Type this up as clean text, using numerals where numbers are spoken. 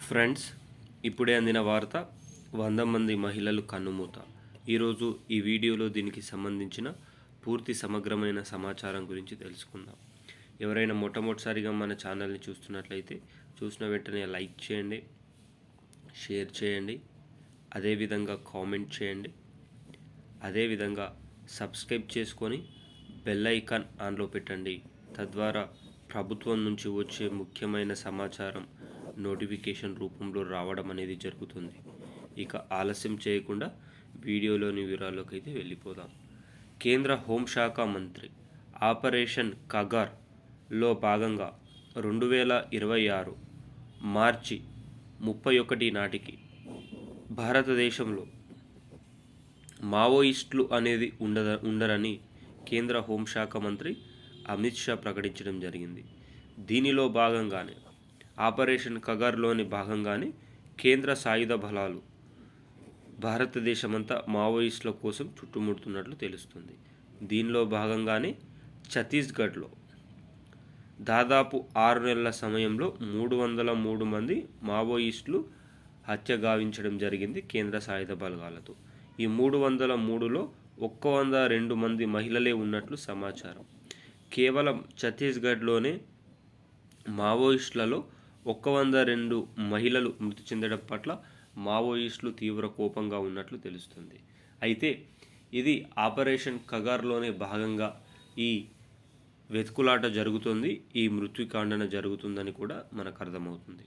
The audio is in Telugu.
ఫ్రెండ్స్, ఇప్పుడే అందిన వార్త 100 మంది మహిళలు కన్నుమూత. ఈరోజు ఈ వీడియోలో దీనికి సంబంధించిన పూర్తి సమగ్రమైన సమాచారం గురించి తెలుసుకుందాం. ఎవరైనా మొట్టమొదటిసారిగా మన ఛానల్ని చూస్తున్నట్లయితే చూసిన వెంటనే లైక్ చేయండి, షేర్ చేయండి, అదేవిధంగా కామెంట్ చేయండి, అదేవిధంగా సబ్స్క్రైబ్ చేసుకొని బెల్ ఐకాన్ ఆన్లో పెట్టండి. తద్వారా ప్రభుత్వం నుంచి వచ్చే ముఖ్యమైన సమాచారం నోటిఫికేషన్ రూపంలో రావడం అనేది జరుగుతుంది. ఇక ఆలస్యం చేయకుండా వీడియోలోని వివరాల్లోకి అయితే వెళ్ళిపోదాం. కేంద్ర హోంశాఖ మంత్రి ఆపరేషన్ కగార్లో భాగంగా 2026 మార్చి 31 నాటికి భారతదేశంలో మావోయిస్టులు అనేది ఉండరని కేంద్ర హోంశాఖ మంత్రి అమిత్ షా ప్రకటించడం జరిగింది. దీనిలో భాగంగానే ఆపరేషన్ కగార్లోని భాగంగానే కేంద్ర సాయుధ బలాలు భారతదేశమంతా మావోయిస్టుల కోసం చుట్టుముడుతున్నట్లు తెలుస్తుంది. దీనిలో భాగంగానే ఛత్తీస్గఢ్లో దాదాపు 6 నెలల సమయంలో 303 మంది మావోయిస్టులు హత్య గావించడం జరిగింది కేంద్ర సాయుధ బలగాలతో. ఈ 303లో 102 మంది మహిళలే ఉన్నట్లు సమాచారం. కేవలం ఛత్తీస్గఢ్లోనే మావోయిస్టులలో 102 మహిళలు మృతి చెందడం పట్ల మావోయిస్టులు తీవ్ర కోపంగా ఉన్నట్లు తెలుస్తుంది. అయితే ఇది ఆపరేషన్ కగార్లోనే భాగంగా ఈ వెతుకులాట జరుగుతుంది, ఈ మృత్యుకాండన జరుగుతుందని కూడా మనకు అర్థమవుతుంది.